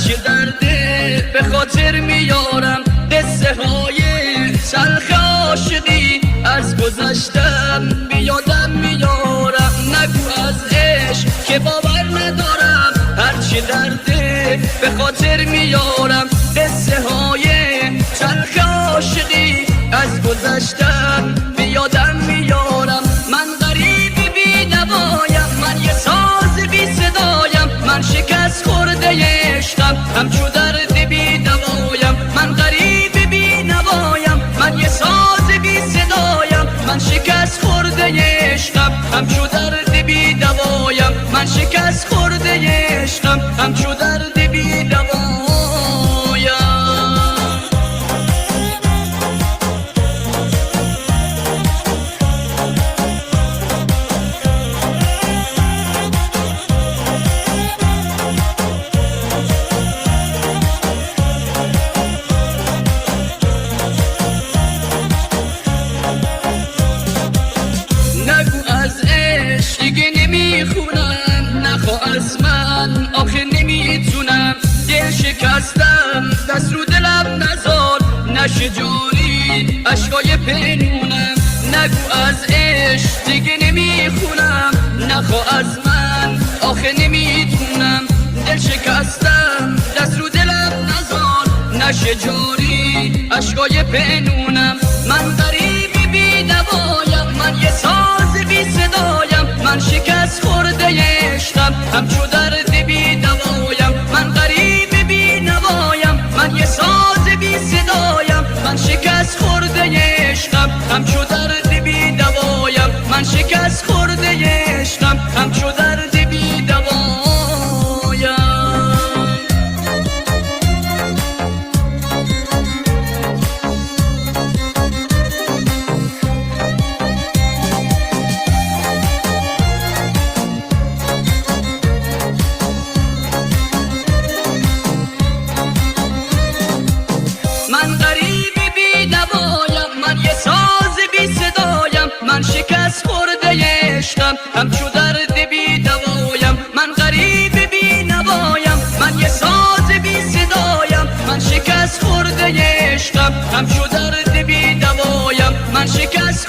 هرچی درده به خاطر میارم، قصه های تلخ عاشقی از گذشتم بیادم میارم. نگو از عشق که باور ندارم، هرچی درده به خاطر میارم، قصه های تلخ عاشقی از گذشتم بیادم میارم. من غریب بی نوایم، من یه ساز بی صدایم، من شکست خورده عشقم همچو درد بی دوایم. من غریب بی نوایم، من یه ساز بی صدایم، من شکست خورده عشقم همچو درد بی دوایم. من شکست خورده عشقم همچو درد بی دوایم. دیگه نمیخونم، نخوا از من آخه نمیتونم. دل شکستم دست رو دلم نزار، نشه جاری عشقای پنونم. نگو از عشق دیگه نمیخونم، نخوا از من آخه نمیتونم. دل شکستم دست رو دلم نزار، نشه جاری عشقای پنونم. من غریب بی نوایم، من یه ساز بی صدایم، من شکست خورده عشقم همچو درد بی دوایم. من غریب بی نوایم، من یه ساز بی صدایم، من شکست خورده عشقم همچو درد بی دوایم. من شکست خورده عشقم همچو درد بی دوایم. من غریب بی نوایم، من یه ساز بی صدایم، من شکست خورده عشقم همچو درد بی دوایم. من غریب بی نوایم، من یه ساز بی صدایم، من شکست خورده عشقم همچو درد بی دوایم. من شکست